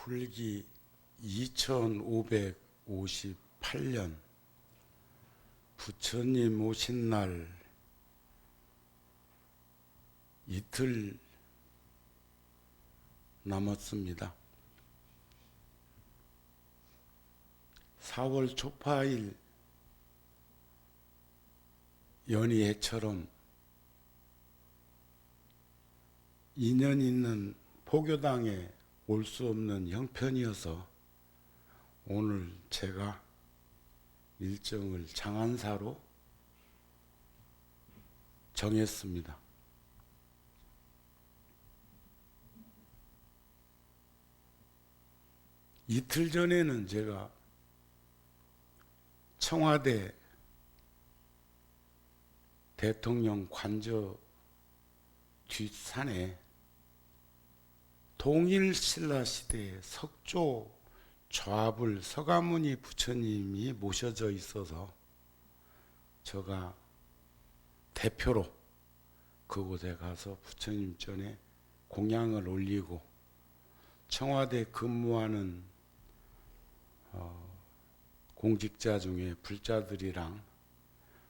불기 2558년 부처님 오신 날 이틀 남았습니다. 4월 초파일 연희해처럼 인연 있는 포교당에 올 수 없는 형편이어서 오늘 제가 일정을 장안사로 정했습니다. 이틀 전에는 제가 청와대 대통령 관저 뒷산에 동일신라 시대의 석조 좌불 서가모니 부처님이 모셔져 있어서 제가 대표로 그곳에 가서 부처님 전에 공양을 올리고 청와대 근무하는 공직자 중에 불자들이랑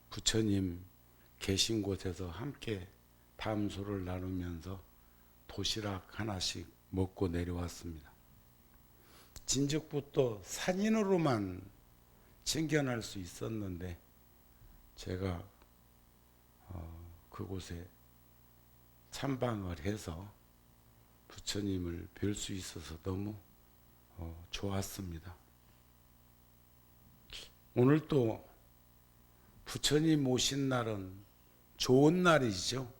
부처님 계신 곳에서 함께 담소를 나누면서 도시락 하나씩 먹고 내려왔습니다. 진즉부터 산인으로만 챙겨날 수 있었는데 제가 그곳에 참방을 해서 부처님을 뵐 수 있어서 너무 좋았습니다. 오늘 또 부처님 오신 날은 좋은 날이죠.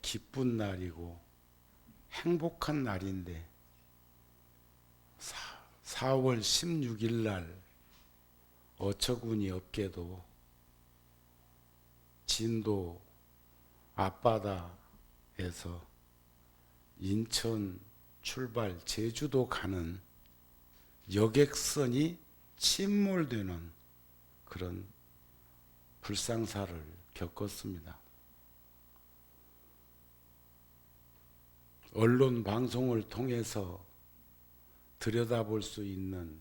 기쁜 날이고 행복한 날인데 4월 16일 날 어처구니 없게도 진도 앞바다에서 인천 출발 제주도 가는 여객선이 침몰되는 그런 불상사를 겪었습니다. 언론 방송을 통해서 들여다볼 수 있는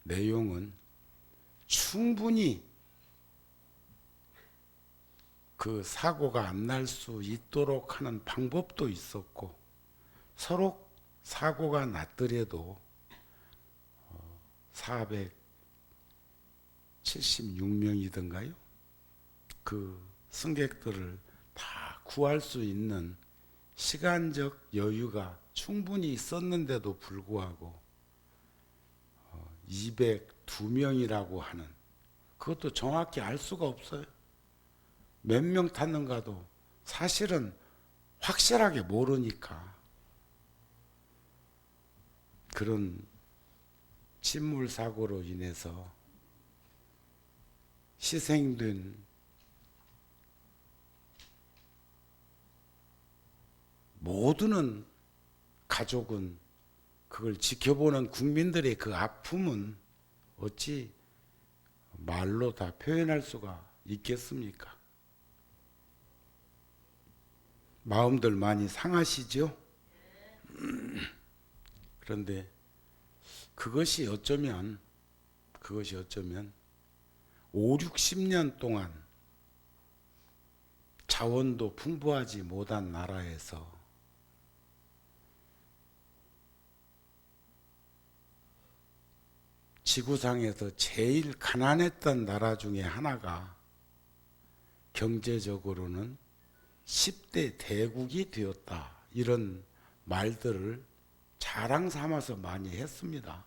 내용은 충분히 그 사고가 안 날 수 있도록 하는 방법도 있었고 서로 사고가 났더라도 476명이던가요? 그 승객들을 다 구할 수 있는 시간적 여유가 충분히 있었는데도 불구하고 202명이라고 하는, 그것도 정확히 알 수가 없어요. 몇 명 탔는가도 사실은 확실하게 모르니까 그런 침몰 사고로 인해서 희생된 모두는 가족은 그걸 지켜보는 국민들의 그 아픔은 어찌 말로 다 표현할 수가 있겠습니까? 마음들 많이 상하시죠? 그런데 그것이 어쩌면 5, 60년 동안 자원도 풍부하지 못한 나라에서 지구상에서 제일 가난했던 나라 중에 하나가 경제적으로는 10대 대국이 되었다, 이런 말들을 자랑 삼아서 많이 했습니다.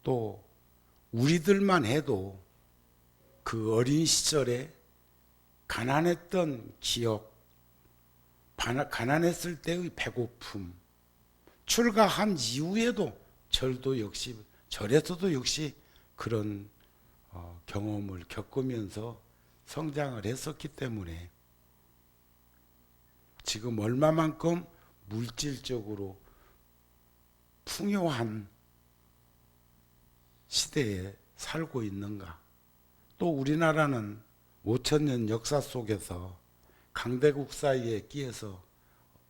또 우리들만 해도 그 어린 시절에 가난했던 기억, 가난했을 때의 배고픔, 출가한 이후에도 절에서도 역시 그런 경험을 겪으면서 성장을 했었기 때문에 지금 얼마만큼 물질적으로 풍요한 시대에 살고 있는가. 또 우리나라는 5,000년 역사 속에서 강대국 사이에 끼어서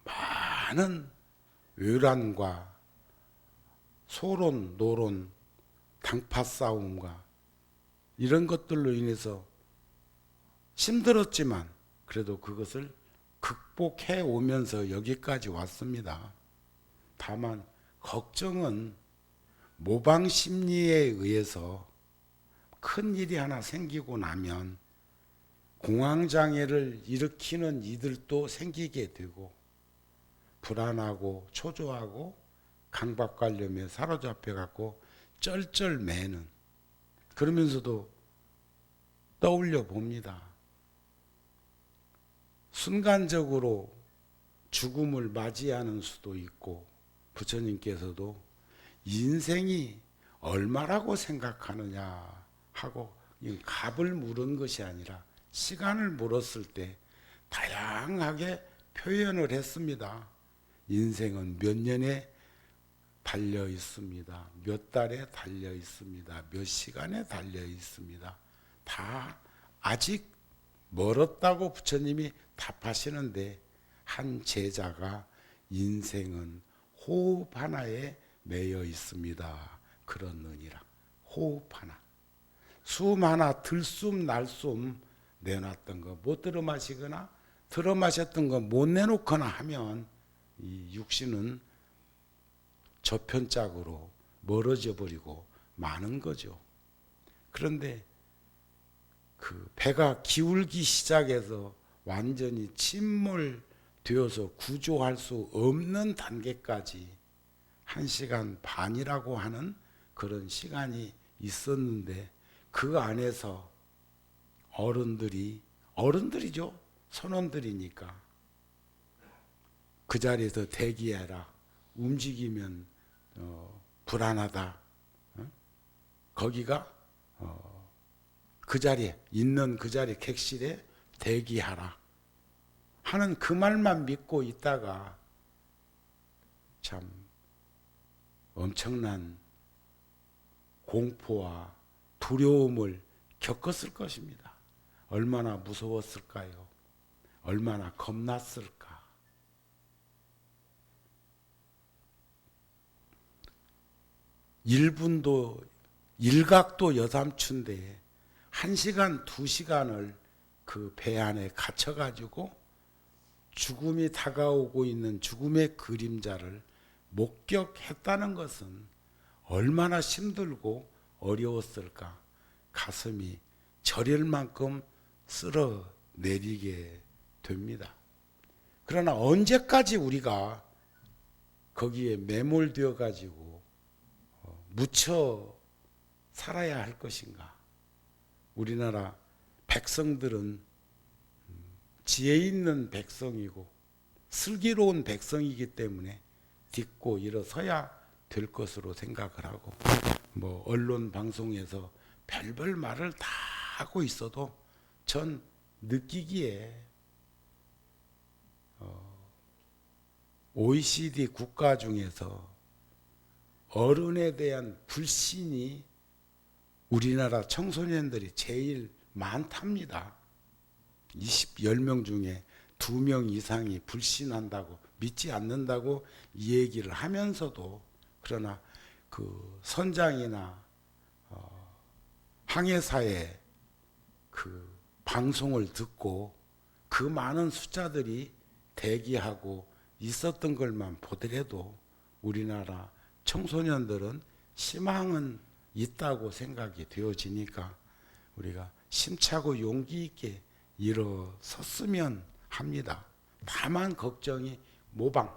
많은 외란과 소론, 노론, 당파 싸움과 이런 것들로 인해서 힘들었지만 그래도 그것을 극복해 오면서 여기까지 왔습니다. 다만 걱정은 모방 심리에 의해서 큰 일이 하나 생기고 나면 공황장애를 일으키는 이들도 생기게 되고 불안하고 초조하고 강박관념에 사로잡혀 갖고 쩔쩔매는, 그러면서도 떠올려 봅니다. 순간적으로 죽음을 맞이하는 수도 있고, 부처님께서도 인생이 얼마라고 생각하느냐 하고 값을 물은 것이 아니라 시간을 물었을 때 다양하게 표현을 했습니다. 인생은 몇 년에 달려 있습니다. 몇 달에 달려 있습니다. 몇 시간에 달려 있습니다. 다 아직 멀었다고 부처님이 답하시는데, 한 제자가 인생은 호흡 하나에 매여 있습니다. 그렇느니라. 호흡 하나. 숨 하나 들숨 날숨 내놨던 거 못 들어 마시거나 들어 마셨던 거 못 내놓거나 하면 이 육신은 저편짝으로 멀어져 버리고 마는 거죠. 그런데 그 배가 기울기 시작해서 완전히 침몰되어서 구조할 수 없는 단계까지 1시간 반이라고 하는 그런 시간이 있었는데, 그 안에서 어른들이죠. 선원들이니까 그 자리에서 대기해라. 움직이면 불안하다. 거기가 그 자리에 있는 그 자리 객실에 대기하라 하는 그 말만 믿고 있다가 참 엄청난 공포와 두려움을 겪었을 것입니다. 얼마나 무서웠을까요? 얼마나 겁났을까? 일각도 여담춘데 1시간, 2시간을 그 배 안에 갇혀가지고 죽음이 다가오고 있는 죽음의 그림자를 목격했다는 것은 얼마나 힘들고 어려웠을까. 가슴이 저릴 만큼 쓸어내리게 됩니다. 그러나 언제까지 우리가 거기에 매몰되어 가지고 묻혀 살아야 할 것인가. 우리나라 백성들은 지혜 있는 백성이고 슬기로운 백성이기 때문에 딛고 일어서야 될 것으로 생각을 하고, 언론 방송에서 별별 말을 다 하고 있어도 전 느끼기에 OECD 국가 중에서 어른에 대한 불신이 우리나라 청소년들이 제일 많답니다. 10명 중에 2명 이상이 불신한다고, 믿지 않는다고 이 얘기를 하면서도, 그러나 그 선장이나 항해사의 그 방송을 듣고 그 많은 숫자들이 대기하고 있었던 것만 보더라도 우리나라 청소년들은 희망은 있다고 생각이 되어지니까 우리가 심차고 용기 있게 일어섰으면 합니다. 다만 걱정이 모방,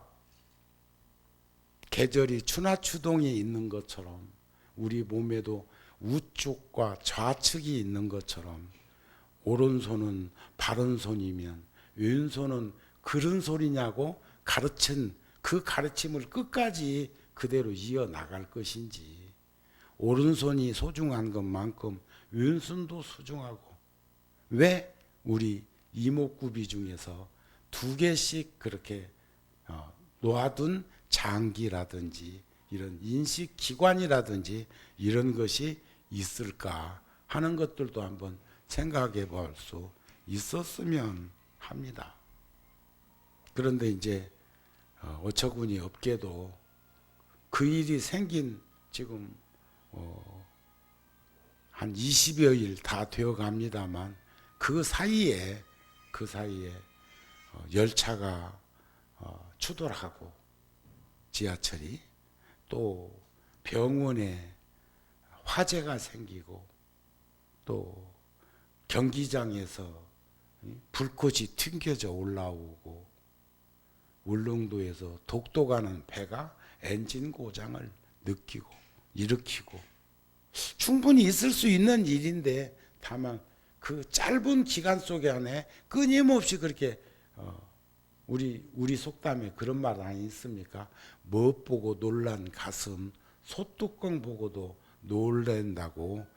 계절이 추나추동이 있는 것처럼 우리 몸에도 우측과 좌측이 있는 것처럼 오른손은 바른 손이면 왼손은 그른 손이냐고 가르친 그 가르침을 끝까지 그대로 이어나갈 것인지, 오른손이 소중한 것만큼 왼손도 소중하고, 왜 우리 이목구비 중에서 2개씩 그렇게 놓아둔 장기라든지 이런 인식기관이라든지 이런 것이 있을까 하는 것들도 한번 생각해 볼 수 있었으면 합니다. 그런데 이제 어처구니 없게도 그 일이 생긴 지금 한 20여일 다 되어 갑니다만 그 사이에 열차가 추돌하고 지하철이 또 병원에 화재가 생기고 또 경기장에서 불꽃이 튕겨져 올라오고 울릉도에서 독도 가는 배가 엔진 고장을 일으키고 충분히 있을 수 있는 일인데 다만 그 짧은 기간 속에 안에 끊임없이 그렇게 우리 속담에 그런 말 아니 있습니까? 무엇 보고 놀란 가슴 소뚜껑 보고도 놀란다고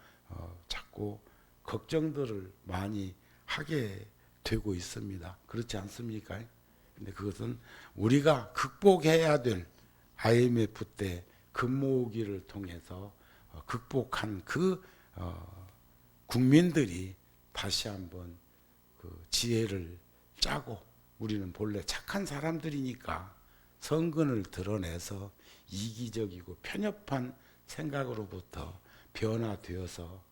자꾸 걱정들을 많이 하게 되고 있습니다. 그렇지 않습니까? 근데 그것은 우리가 극복해야 될 IMF 때 금모으기를 통해서 극복한 그 국민들이 다시 한번 그 지혜를 짜고 우리는 본래 착한 사람들이니까 성근을 드러내서 이기적이고 편협한 생각으로부터 변화되어서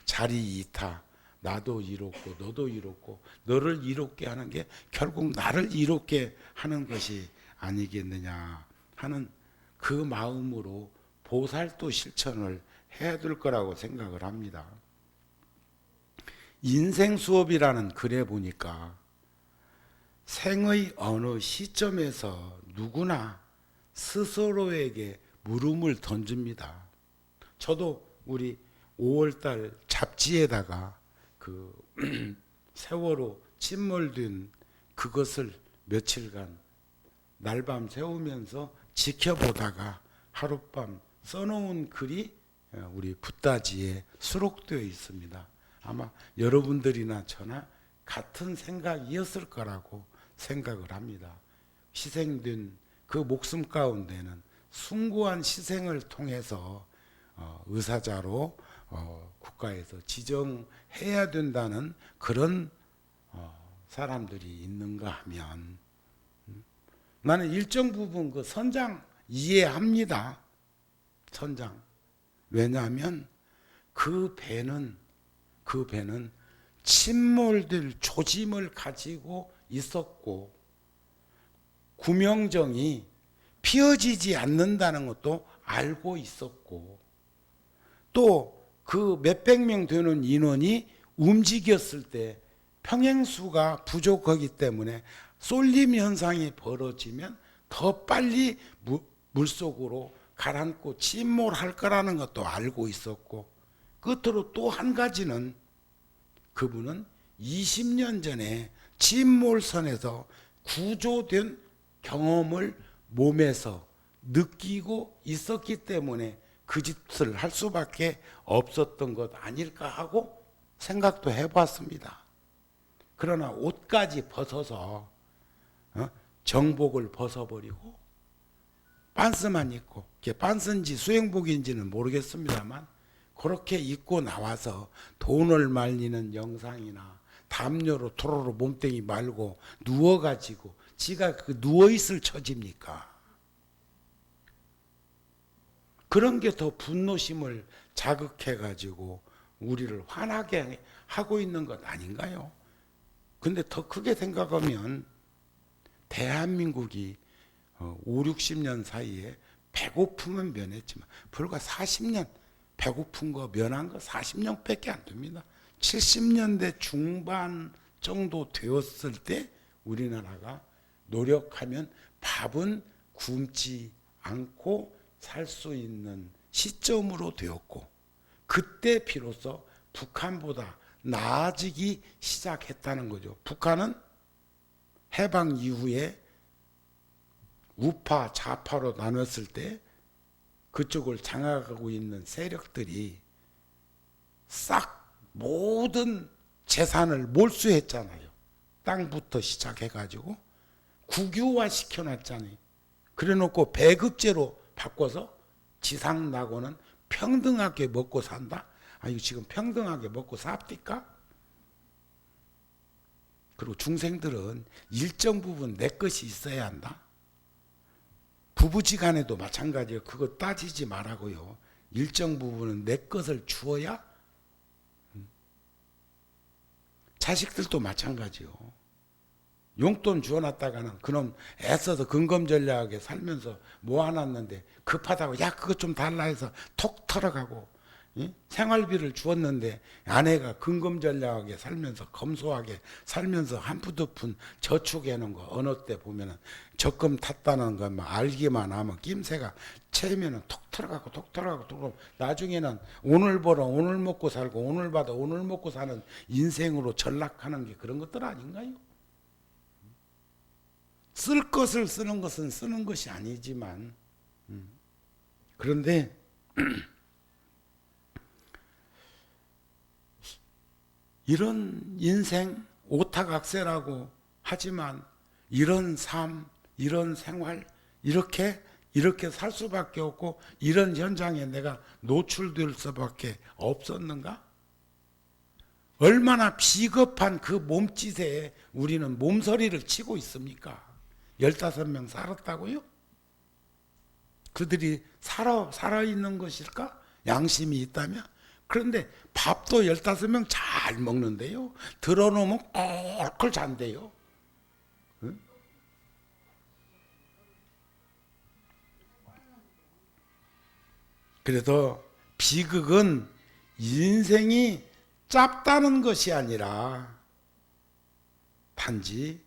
자리 이타 나도 이롭고 너도 이롭고 너를 이롭게 하는 게 결국 나를 이롭게 하는 것이 아니겠느냐 하는 그 마음으로 보살도 실천을 해야 될 거라고 생각을 합니다. 인생 수업이라는 글에 보니까 생의 어느 시점에서 누구나 스스로에게 물음을 던집니다. 저도 우리 5월달 잡지에다가 그 세월호 침몰된 그것을 며칠간 날밤 새우면서 지켜보다가 하룻밤 써놓은 글이 우리 붓다지에 수록되어 있습니다. 아마 여러분들이나 저나 같은 생각이었을 거라고 생각을 합니다. 희생된 그 목숨 가운데는 숭고한 희생을 통해서 의사자로 국가에서 지정해야 된다는 그런 사람들이 있는가 하면 나는 일정 부분 그 선장 이해합니다. 선장. 왜냐하면 그 배는 침몰될 조짐을 가지고 있었고 구명정이 피어지지 않는다는 것도 알고 있었고 또 그 몇백 명 되는 인원이 움직였을 때 평행수가 부족하기 때문에 쏠림 현상이 벌어지면 더 빨리 물속으로 가라앉고 침몰할 거라는 것도 알고 있었고 끝으로 또 한 가지는 그분은 20년 전에 침몰선에서 구조된 경험을 몸에서 느끼고 있었기 때문에 그 짓을 할 수밖에 없었던 것 아닐까 하고 생각도 해봤습니다. 그러나 옷까지 벗어서 정복을 벗어버리고 빤스만 입고 그게 빤스인지 수영복인지는 모르겠습니다만 그렇게 입고 나와서 돈을 말리는 영상이나 담요로 토로로 몸뚱이 말고 누워가지고 지가 그 누워있을 처지입니까? 그런 게 더 분노심을 자극해가지고 우리를 화나게 하고 있는 것 아닌가요? 근데 더 크게 생각하면 대한민국이 5, 60년 사이에 배고픔은 면했지만 불과 40년 배고픈 거 면한 거 40년밖에 안 됩니다. 70년대 중반 정도 되었을 때 우리나라가 노력하면 밥은 굶지 않고 살 수 있는 시점으로 되었고 그때 비로소 북한보다 나아지기 시작했다는 거죠. 북한은 해방 이후에 우파, 좌파로 나눴을 때 그쪽을 장악하고 있는 세력들이 싹 모든 재산을 몰수했잖아요. 땅부터 시작해가지고 국유화 시켜놨잖아요. 그래놓고 배급제로 바꿔서 지상나고는 평등하게 먹고 산다? 이거 지금 평등하게 먹고 삽니까? 그리고 중생들은 일정 부분 내 것이 있어야 한다. 부부지간에도 마찬가지예요. 그거 따지지 말라고요. 일정 부분은 내 것을 주어야. 자식들도 마찬가지요. 용돈 주워놨다가는 그놈 애써서 근검전략하게 살면서 모아놨는데 급하다고 야 그거 좀 달라 해서 톡 털어가고, 생활비를 주었는데 아내가 근검전략하게 살면서 검소하게 살면서 한 푼 두 푼 저축해놓은 거 어느 때 보면은 적금 탔다는 것만 알기만 하면 낌새가 채면은 톡 털어가고 톡 털어가고 톡, 나중에는 오늘 벌어 오늘 먹고 살고 오늘 받아 오늘 먹고 사는 인생으로 전락하는 게 그런 것들 아닌가요? 쓸 것을 쓰는 것은 쓰는 것이 아니지만, 그런데 이런 인생 오탁악세라고 하지만 이런 삶, 이런 생활, 이렇게 살 수밖에 없고 이런 현장에 내가 노출될 수밖에 없었는가? 얼마나 비겁한 그 몸짓에 우리는 몸서리를 치고 있습니까? 15명 살았다고요? 그들이 살아있는 것일까? 양심이 있다면? 그런데 밥도 15명 잘 먹는데요. 들어놓으면 꼴꼴 잔대요. 응? 그래서 비극은 인생이 짧다는 것이 아니라 단지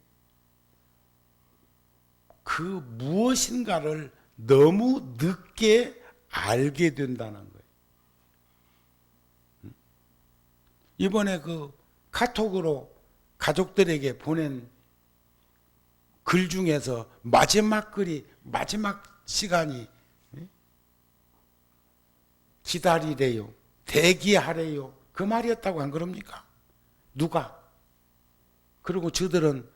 그 무엇인가를 너무 늦게 알게 된다는 거예요. 이번에 그 카톡으로 가족들에게 보낸 글 중에서 마지막 글이, 마지막 시간이 기다리래요, 대기하래요, 그 말이었다고 안 그럽니까? 누가? 그리고 저들은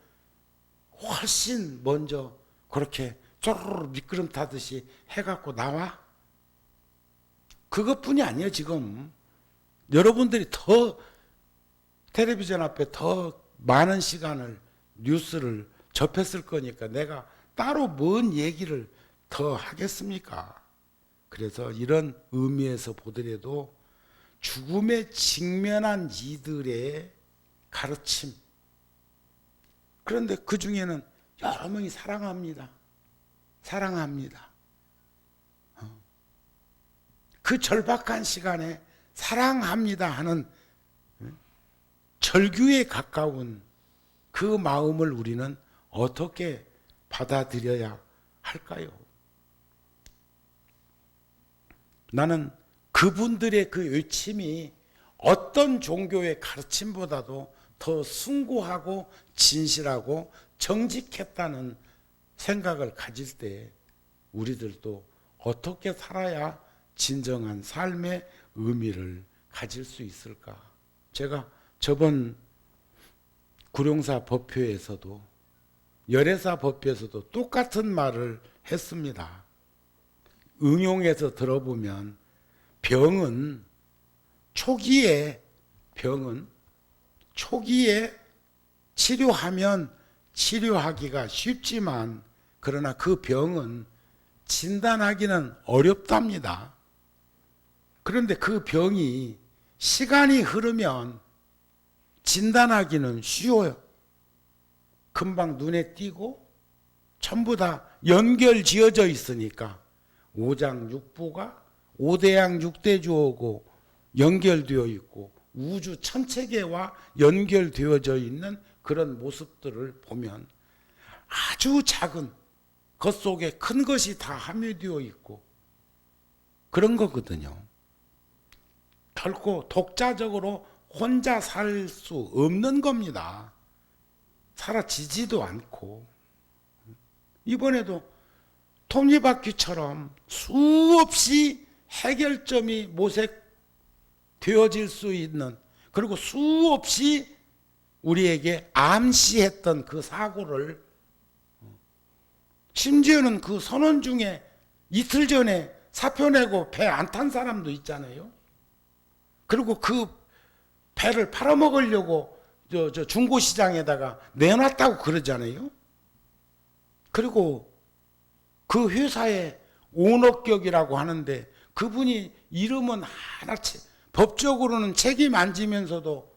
훨씬 먼저 그렇게 쪼르르 미끄럼 타듯이 해갖고 나와? 그것뿐이 아니에요. 지금 여러분들이 더 텔레비전 앞에 더 많은 시간을 뉴스를 접했을 거니까 내가 따로 뭔 얘기를 더 하겠습니까? 그래서 이런 의미에서 보더라도 죽음에 직면한 이들의 가르침, 그런데 그 중에는 여러 명이 사랑합니다. 그 절박한 시간에 사랑합니다 하는 절규에 가까운 그 마음을 우리는 어떻게 받아들여야 할까요? 나는 그분들의 그 외침이 어떤 종교의 가르침보다도 더 숭고하고 진실하고 정직했다는 생각을 가질 때 우리들도 어떻게 살아야 진정한 삶의 의미를 가질 수 있을까? 제가 저번 구룡사 법회에서도 열애사 법회에서도 똑같은 말을 했습니다. 응용해서 들어보면 병은 초기에 치료하면 치료하기가 쉽지만 그러나 그 병은 진단하기는 어렵답니다. 그런데 그 병이 시간이 흐르면 진단하기는 쉬워요. 금방 눈에 띄고 전부 다 연결지어져 있으니까 오장육부가 오대양 육대주어고 연결되어 있고 우주 천체계와 연결되어져 있는 그런 모습들을 보면 아주 작은 것 속에 큰 것이 다 함유되어 있고 그런 거거든요. 결코 독자적으로 혼자 살 수 없는 겁니다. 사라지지도 않고. 이번에도 톱니바퀴처럼 수없이 해결점이 모색되어질 수 있는, 그리고 수없이 우리에게 암시했던 그 사고를, 심지어는 그 선원 중에 이틀 전에 사표 내고 배 안 탄 사람도 있잖아요. 그리고 그 배를 팔아먹으려고 저 중고시장에다가 내놨다고 그러잖아요. 그리고 그 회사의 오너격이라고 하는데 그분이 이름은 하나 법적으로는 책임 안 지면서도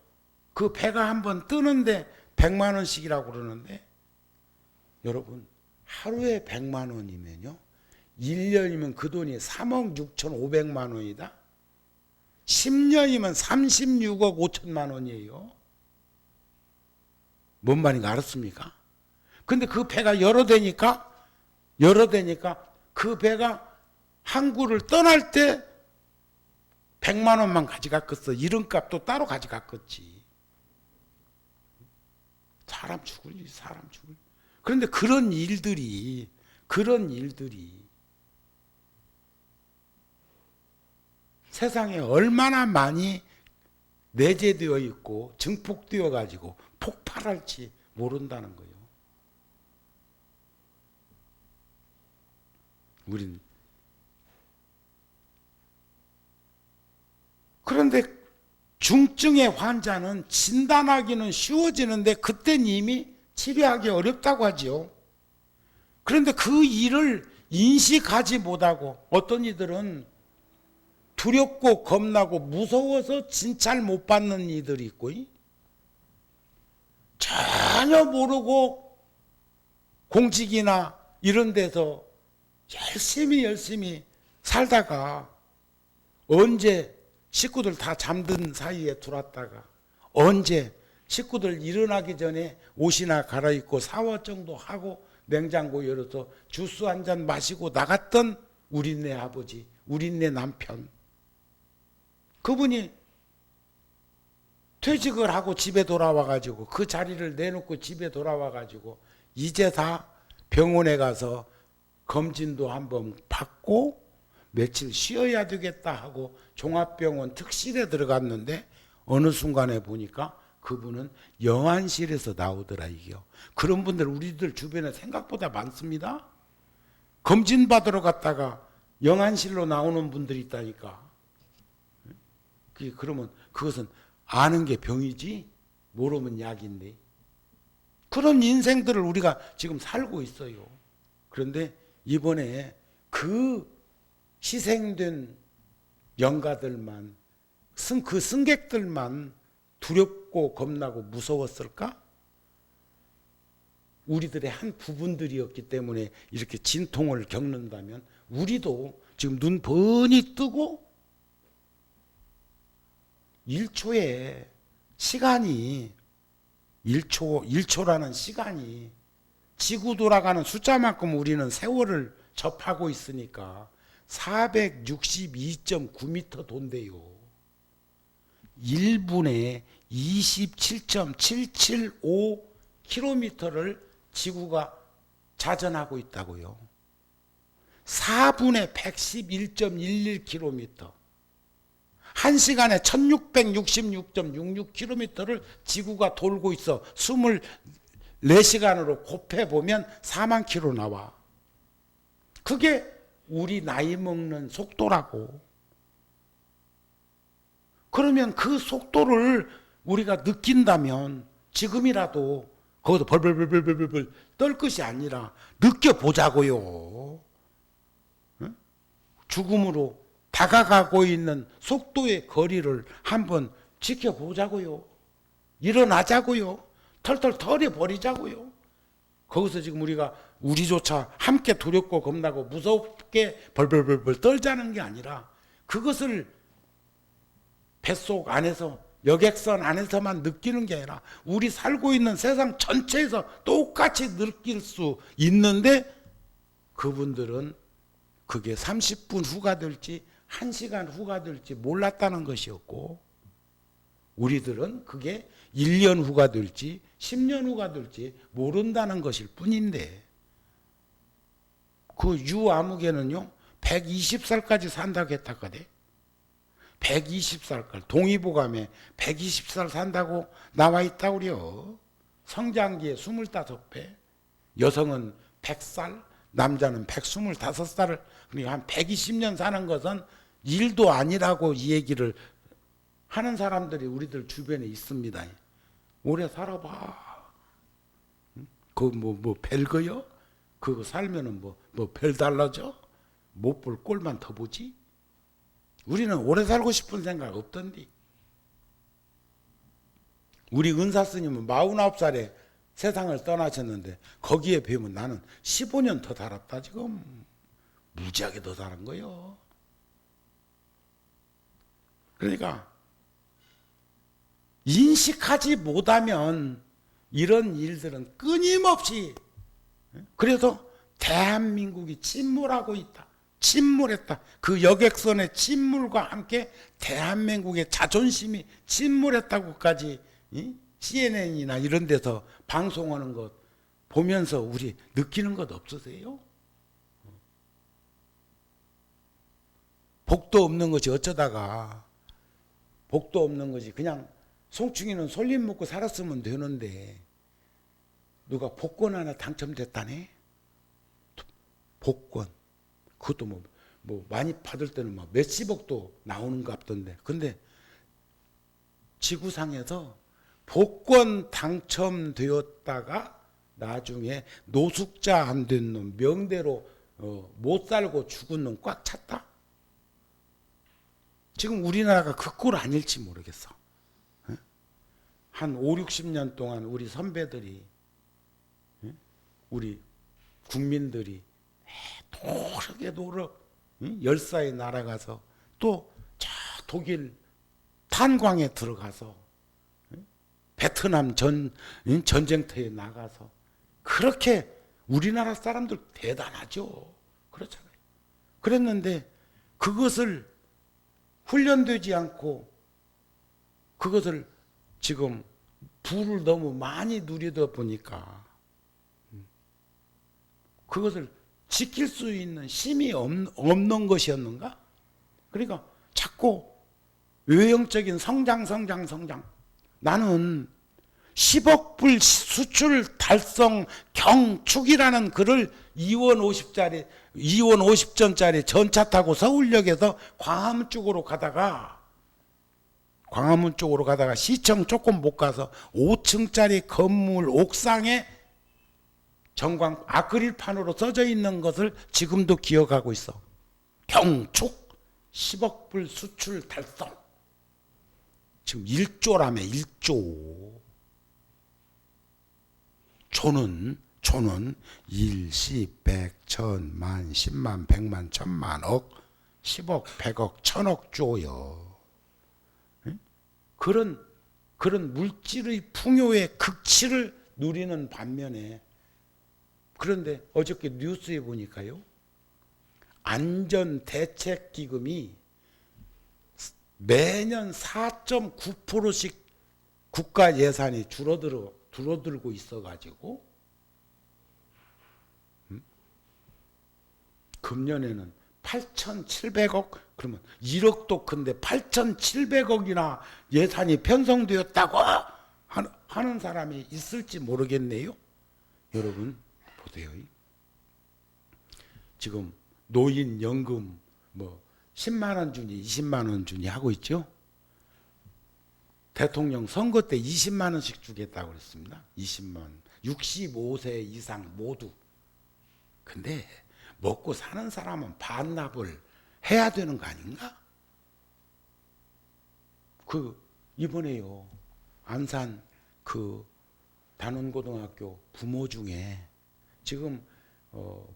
그 배가 한번 뜨는데 100만 원씩이라고 그러는데 여러분 하루에 100만 원이면요 1년이면 그 돈이 3억 6,500만 원이다. 10년이면 36억 5천만 원이에요. 뭔 말인가 알았습니까? 근데 그 배가 여러 대니까 그 배가 항구를 떠날 때 100만 원만 가져갔겠어. 이름값도 따로 가져갔겠지. 사람 죽을 사람 죽을. 그런데 그런 일들이 세상에 얼마나 많이 내재되어 있고 증폭되어 가지고 폭발할지 모른다는 거예요. 우린 그런데 중증의 환자는 진단하기는 쉬워지는데 그땐 이미 치료하기 어렵다고 하지요. 그런데 그 일을 인식하지 못하고 어떤 이들은 두렵고 겁나고 무서워서 진찰 못 받는 이들이 있고 전혀 모르고 공직이나 이런 데서 열심히 살다가 언제 식구들 다 잠든 사이에 들어왔다가 언제 식구들 일어나기 전에 옷이나 갈아입고 샤워 정도 하고 냉장고 열어서 주스 한 잔 마시고 나갔던 우리네 아버지, 우리네 남편. 그분이 퇴직을 하고 집에 돌아와가지고 그 자리를 내놓고 집에 돌아와가지고 이제 다 병원에 가서 검진도 한번 받고 며칠 쉬어야 되겠다 하고 종합병원 특실에 들어갔는데 어느 순간에 보니까 그분은 영안실에서 나오더라 이게요. 그런 분들 우리들 주변에 생각보다 많습니다. 검진 받으러 갔다가 영안실로 나오는 분들이 있다니까. 그러면 그것은 아는 게 병이지 모르면 약인데 그런 인생들을 우리가 지금 살고 있어요. 그런데 이번에 그 희생된 영가들만 그 승객들만 두렵고 겁나고 무서웠을까? 우리들의 한 부분들이었기 때문에 이렇게 진통을 겪는다면 우리도 지금 눈 번이 뜨고 1초에 시간이 1초라는 시간이 지구 돌아가는 숫자만큼 우리는 세월을 접하고 있으니까 462.9m 돈대요. 1분에 27.775km를 지구가 자전하고 있다고요. 4분에 111.11km. 1시간에 1666.66km를 지구가 돌고 있어. 24시간으로 곱해보면 4만 킬로 나와. 그게 우리 나이 먹는 속도라고. 그러면 그 속도를 우리가 느낀다면 지금이라도 거기서 벌벌벌벌벌벌 떨 것이 아니라 느껴보자고요. 죽음으로 다가가고 있는 속도의 거리를 한번 지켜보자고요. 일어나자고요. 털털 털어버리자고요. 거기서 지금 우리조차 함께 두렵고 겁나고 무섭게 벌벌벌벌 떨자는 게 아니라 그것을 뱃속 안에서 여객선 안에서만 느끼는 게 아니라 우리 살고 있는 세상 전체에서 똑같이 느낄 수 있는데 그분들은 그게 30분 후가 될지 1시간 후가 될지 몰랐다는 것이었고 우리들은 그게 1년 후가 될지 10년 후가 될지 모른다는 것일 뿐인데 그 유아무개는요 120살까지 산다고 했다거든. 120살까지 동의보감에 120살 산다고 나와 있다고 그래요. 성장기에 25배, 여성은 100살, 남자는 125살을 그러니까 한 120년 사는 것은 일도 아니라고 이 얘기를 하는 사람들이 우리들 주변에 있습니다. 오래 살아봐. 그 별거요? 그거 살면은 뭐 별 달라져? 못 볼 꼴만 더 보지? 우리는 오래 살고 싶은 생각 없던디. 우리 은사 스님은 49살에 세상을 떠나셨는데 거기에 비하면 나는 15년 더 살았다 지금. 무지하게 더 살은 거요. 그러니까 인식하지 못하면 이런 일들은 끊임없이, 그래서 대한민국이 침몰하고 있다. 침몰했다. 그 여객선의 침몰과 함께 대한민국의 자존심이 침몰했다고까지 CNN이나 이런 데서 방송하는 것 보면서 우리 느끼는 것 없으세요? 복도 없는 것이 어쩌다가, 복도 없는 것이 그냥 송충이는 솔잎 먹고 살았으면 되는데 누가 복권 하나 당첨됐다네? 복권. 그것도 뭐 많이 받을 때는 막 몇십억도 나오는 것 같던데. 근데 지구상에서 복권 당첨되었다가 나중에 노숙자 안 된 놈, 명대로 못 살고 죽은 놈 꽉 찼다. 지금 우리나라가 그 꼴 아닐지 모르겠어. 한 5, 60년 동안 우리 선배들이, 우리 국민들이 노력 열사에 날아가서 또 저 독일 탄광에 들어가서 베트남 전쟁터에 나가서 그렇게 우리나라 사람들 대단하죠. 그렇잖아요. 그랬는데 그것을 훈련되지 않고 그것을 지금 부를 너무 많이 누리다 보니까 그것을 지킬 수 있는 힘이 없는 것이었는가? 그러니까 자꾸 외형적인 성장. 나는 10억 불 수출 달성 경축이라는 글을 2원 50전짜리 전차 타고 서울역에서 광화문 쪽으로 가다가 시청 조금 못 가서 5층짜리 건물 옥상에 전광 아크릴판으로 써져 있는 것을 지금도 기억하고 있어. 경축 10억 불 수출 달성. 지금 1조라며 1조. 조는 1, 10, 100, 1000, 만, 10만, 100만, 1000만, 억, 10억, 100억, 1000억 조요. 그런 물질의 풍요의 극치를 누리는 반면에, 그런데 어저께 뉴스에 보니까요, 안전대책기금이 매년 4.9%씩 국가 예산이 줄어들고 있어가지고 금년에는 8,700억, 그러면 1억도 큰데 8,700억이나 예산이 편성되었다고 하는 사람이 있을지 모르겠네요. 여러분 보세요. 지금 노인연금 10만 원 주니 20만 원 주니 하고 있죠. 대통령 선거 때 20만 원씩 주겠다고 그랬습니다. 20만 원. 65세 이상 모두. 근데 먹고 사는 사람은 반납을 해야 되는 거 아닌가? 이번에요, 안산 단원고등학교 부모 중에 지금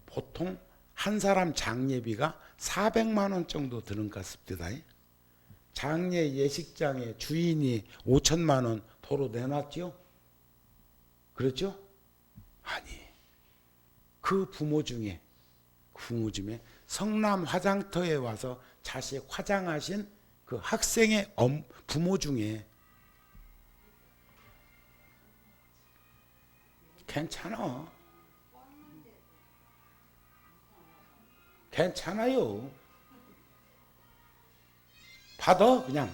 보통 한 사람 장례비가 400만 원 정도 드는 것 같습니다. 장례 예식장에 주인이 5천만 원 도로 내놨죠? 그렇죠? 아니, 그 부모 중에 성남 화장터에 와서 자식 화장하신 그 학생의 부모 중에 괜찮아요. 받아 그냥.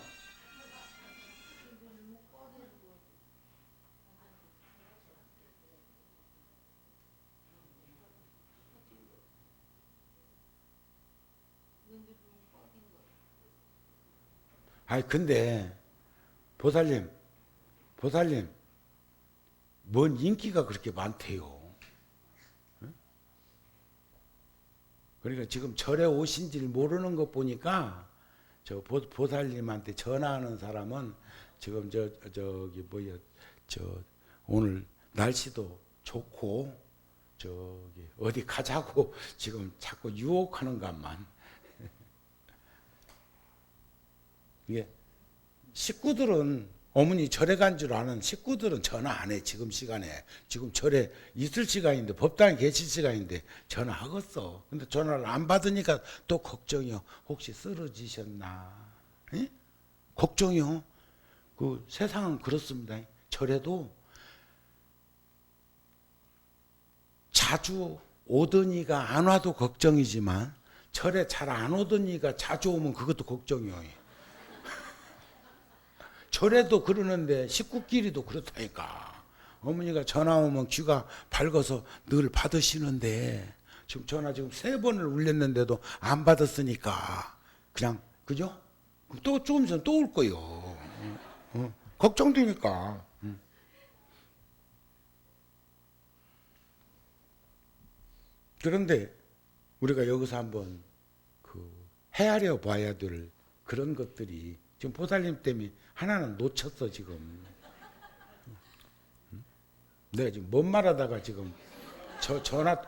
아니 근데 보살님 뭔 인기가 그렇게 많대요. 그러니까 지금 절에 오신지를 모르는 것 보니까 저 보살님한테 전화하는 사람은 지금 저기 뭐야 저 오늘 날씨도 좋고 저기 어디 가자고 지금 자꾸 유혹하는 것만. 이게 식구들은 어머니 절에 간 줄 아는 식구들은 전화 안 해. 지금 시간에 지금 절에 있을 시간인데 법당에 계실 시간인데 전화하겠어. 근데 전화를 안 받으니까 또 걱정이요. 혹시 쓰러지셨나? 에? 걱정이요. 그 세상은 그렇습니다. 절에도 자주 오더니가 안 와도 걱정이지만 절에 잘 안 오더니가 자주 오면 그것도 걱정이요. 절에도 그러는데 식구끼리도 그렇다니까. 어머니가 전화 오면 귀가 밝아서 늘 받으시는데 지금 전화 지금 3번을 울렸는데도 안 받았으니까 그냥 그죠? 또 조금 있으면 또 올 거요. 걱정되니까. 그런데 우리가 여기서 한번 그 헤아려 봐야 될 그런 것들이 지금 보살님 때문에 하나는 놓쳤어 지금. 내가 지금 뭔 말하다가 지금 전화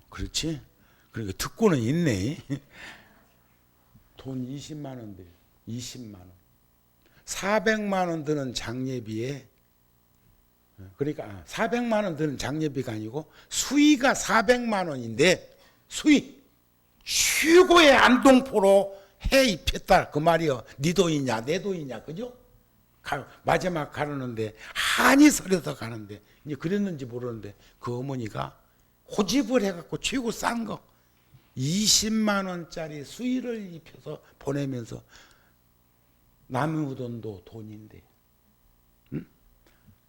그렇지? 그러니까 듣고는 있네. 돈 20만 원 들 20만 원 400만 원 드는 장례비에 그러니까 400만 원 드는 장례비가 아니고 수위가 400만 원인데 수위 최고의 안동포로 해 입혔다 그 말이요. 네 돈이냐 내 돈이냐 그죠? 마지막 가르는데 한이 서려서 가는데 이제 그랬는지 모르는데 그 어머니가 호집을 해갖고 최고 싼 거 20만 원짜리 수의를 입혀서 보내면서 남의 돈도 돈인데 응?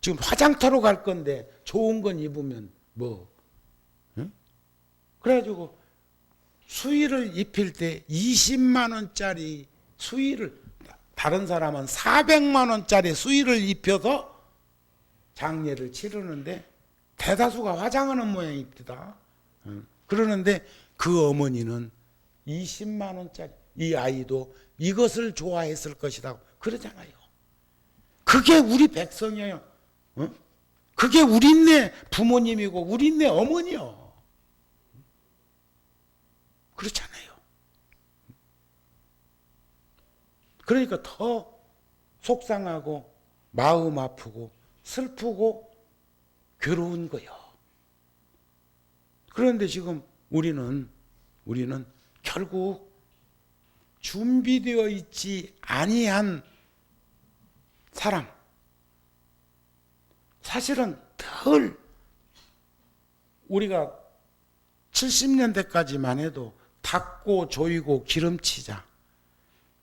지금 화장터로 갈 건데 좋은 건 입으면 뭐 응? 그래가지고 수의를 입힐 때 20만 원짜리 수의를 다른 사람은 400만 원짜리 수의를 입혀서 장례를 치르는데 대다수가 화장하는 모양입니다. 그러는데 그 어머니는 20만 원짜리 이 아이도 이것을 좋아했을 것이다 그러잖아요. 그게 우리 백성이에요. 그게 우리네 부모님이고 우리네 어머니요. 그렇잖아요. 그러니까 더 속상하고 마음 아프고 슬프고 괴로운 거요. 그런데 지금 우리는 결국 준비되어 있지 아니한 사람, 사실은 덜 우리가 70년대까지만 해도 닦고 조이고 기름치자.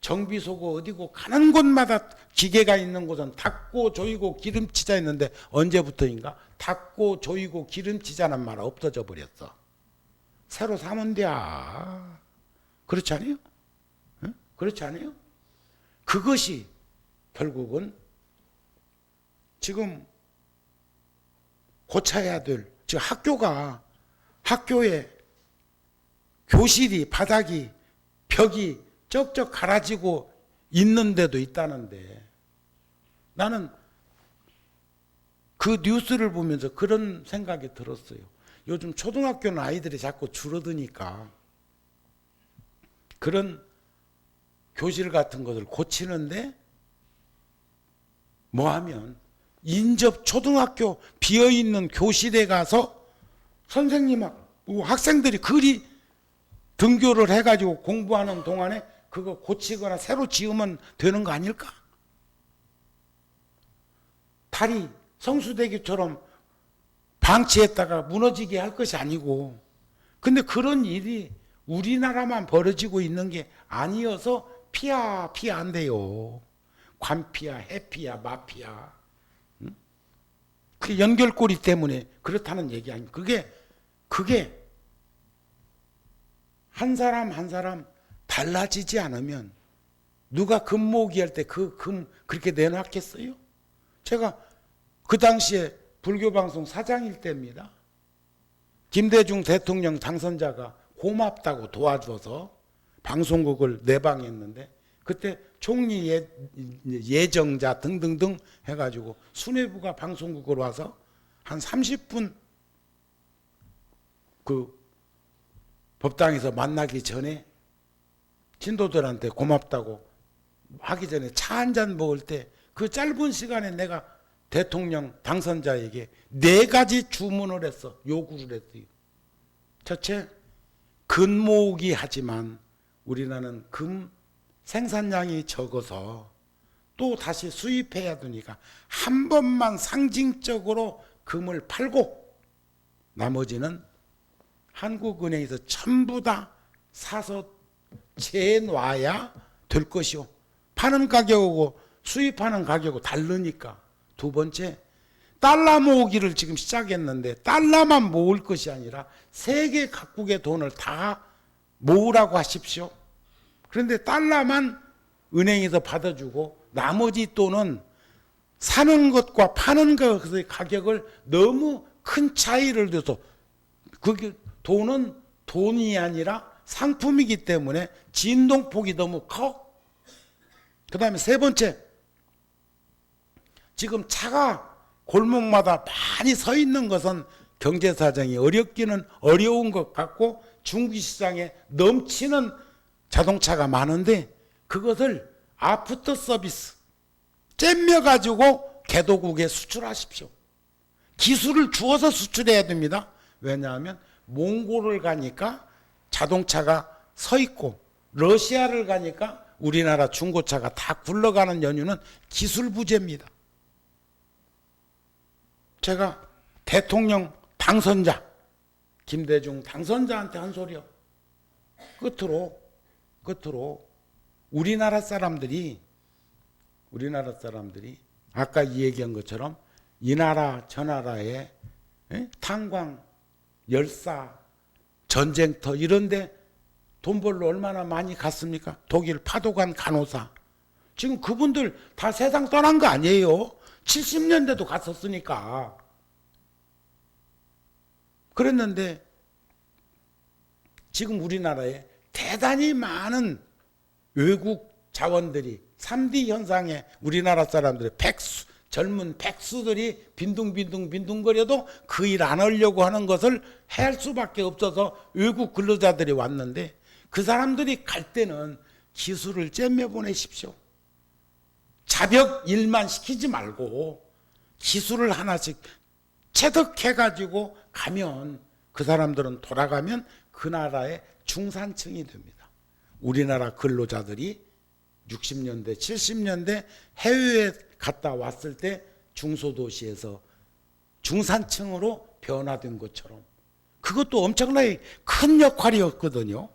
정비소고 어디고 가는 곳마다 기계가 있는 곳은 닦고 조이고 기름치자 했는데 언제부터인가 닦고 조이고 기름치자는 말 없어져 버렸어. 새로 사면 돼. 그렇지 않아요? 응? 그렇지 않아요? 그것이 결국은 지금 고쳐야 될 지금 학교에 교실이 바닥이 벽이 쩍쩍 갈아지고 있는 데도 있다는데 나는 그 뉴스를 보면서 그런 생각이 들었어요. 요즘 초등학교는 아이들이 자꾸 줄어드니까 그런 교실 같은 것을 고치는데 뭐 하면 인접 초등학교 비어있는 교실에 가서 선생님하고 학생들이 그리 등교를 해가지고 공부하는 동안에 그거 고치거나 새로 지으면 되는 거 아닐까? 다리 성수대교처럼 방치했다가 무너지게 할 것이 아니고 근데 그런 일이 우리나라만 벌어지고 있는 게 아니어서 피야 안 돼요. 관피야 해피야 마피야 그 연결고리 때문에 그렇다는 얘기 아니에요. 그게 한 사람 한 사람 달라지지 않으면 누가 금 모으기 할 때 그 금 그렇게 내놨겠어요? 제가 그 당시에 불교방송 사장일 때입니다. 김대중 대통령 당선자가 고맙다고 도와줘서 방송국을 내방했는데 그때 총리 예정자 등등등 해가지고 수뇌부가 방송국으로 와서 한 30분 그 법당에서 만나기 전에 신도들한테 고맙다고 하기 전에 차 한 잔 먹을 때 그 짧은 시간에 내가 대통령 당선자에게 4가지 주문을 했어. 요구를 했어요. 첫째, 금 모으기 하지만 우리나라는 금 생산량이 적어서 또 다시 수입해야 되니까 한 번만 상징적으로 금을 팔고 나머지는 한국은행에서 전부 다 사서 재놔야 될 것이요. 파는 가격하고 수입하는 가격하고 다르니까. 두 번째, 달러 모으기를 지금 시작했는데 달러만 모을 것이 아니라 세계 각국의 돈을 다 모으라고 하십시오. 그런데 달러만 은행에서 받아주고 나머지 돈은 사는 것과 파는 것의 가격을 너무 큰 차이를 둬서 그게 돈은 돈이 아니라 상품이기 때문에 진동폭이 너무 커. 그 다음에 세 번째, 지금 차가 골목마다 많이 서 있는 것은 경제사정이 어렵기는 어려운 것 같고 중국시장에 넘치는 자동차가 많은데 그것을 아프터 서비스 잼며가지고 개도국에 수출하십시오. 기술을 주어서 수출해야 됩니다. 왜냐하면 몽골을 가니까 자동차가 서 있고 러시아를 가니까 우리나라 중고차가 다 굴러가는 연유는 기술 부재입니다. 제가 대통령 당선자 김대중 당선자한테 한 소리요. 끝으로 우리나라 사람들이 아까 이 얘기한 것처럼 이 나라 저 나라에 탄광, 열사, 전쟁터 이런데 돈 벌러 얼마나 많이 갔습니까? 독일 파도간 간호사. 지금 그분들 다 세상 떠난 거 아니에요. 70년대도 갔었으니까. 그랬는데 지금 우리나라에 대단히 많은 외국 자원들이 3D 현상에 우리나라 사람들의 젊은 백수들이 빈둥거려도 그 일 안 하려고 하는 것을 해할 수밖에 없어서 외국 근로자들이 왔는데 그 사람들이 갈 때는 기술을 잼며 보내십시오. 자벽 일만 시키지 말고 기술을 하나씩 체득해가지고 가면 그 사람들은 돌아가면 그 나라의 중산층이 됩니다. 우리나라 근로자들이 60년대, 70년대 해외에 갔다 왔을 때 중소도시에서 중산층으로 변화된 것처럼 그것도 엄청나게 큰 역할이었거든요.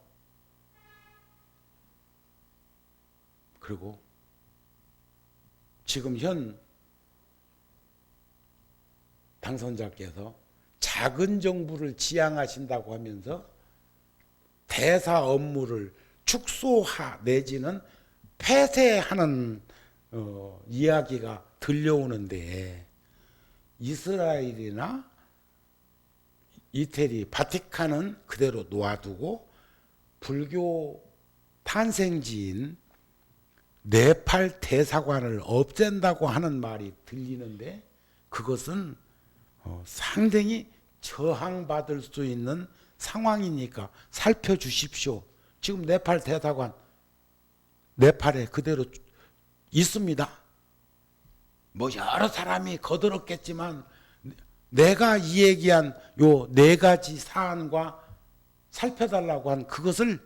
그리고 지금 현 당선자께서 작은 정부를 지향하신다고 하면서 대사 업무를 축소하 내지는 폐쇄하는 이야기가 들려오는데 이스라엘이나 이태리, 바티칸은 그대로 놓아두고 불교 탄생지인 네팔 대사관을 없앤다고 하는 말이 들리는데 그것은 상당히 저항받을 수 있는 상황이니까 살펴주십시오. 지금 네팔 대사관 네팔에 그대로 있습니다. 뭐 여러 사람이 거들었겠지만 내가 이 얘기한 요 4가지 사안과 살펴달라고 한 그것을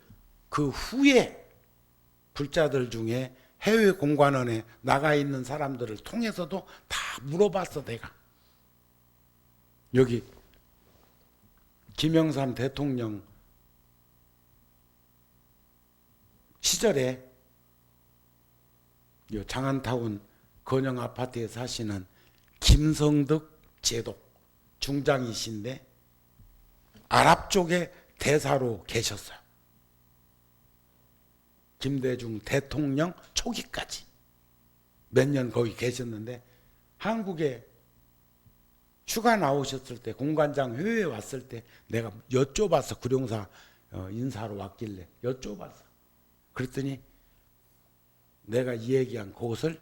그 후에 불자들 중에 해외 공관원에 나가 있는 사람들을 통해서도 다 물어봤어. 내가 여기 김영삼 대통령 시절에 장안타운 건영 아파트에 사시는 김성득 제독 중장이신데 아랍 쪽에 대사로 계셨어요. 김대중 대통령 초기까지 몇 년 거기 계셨는데 한국에 휴가 나오셨을 때 공관장 회의에 왔을 때 내가 여쭤봤어. 구룡사 인사로 왔길래 여쭤봤어. 그랬더니 내가 이 얘기한 그것을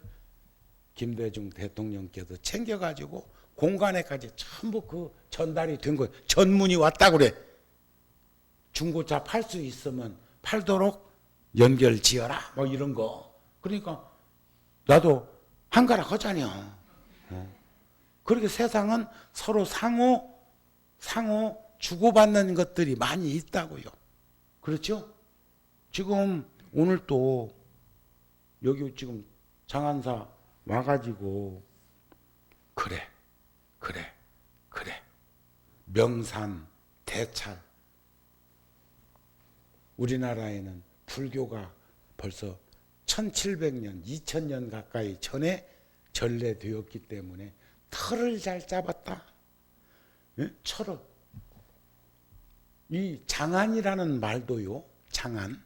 김대중 대통령께서 챙겨가지고 공관에까지 전부 그 전달이 된 거예요. 전문이 왔다 그래. 중고차 팔 수 있으면 팔도록 연결 지어라 뭐 이런 거. 그러니까 나도 한가락 하자냐. 그렇게 세상은 서로 상호 주고받는 것들이 많이 있다고요. 그렇죠? 지금 오늘 또 여기 지금 장안사 와가지고 그래 명산 대찰 우리나라에는 불교가 벌써 1700년 2000년 가까이 전에 전래되었기 때문에 털을 잘 잡았다. 예? 철을 이 장안이라는 말도요. 장안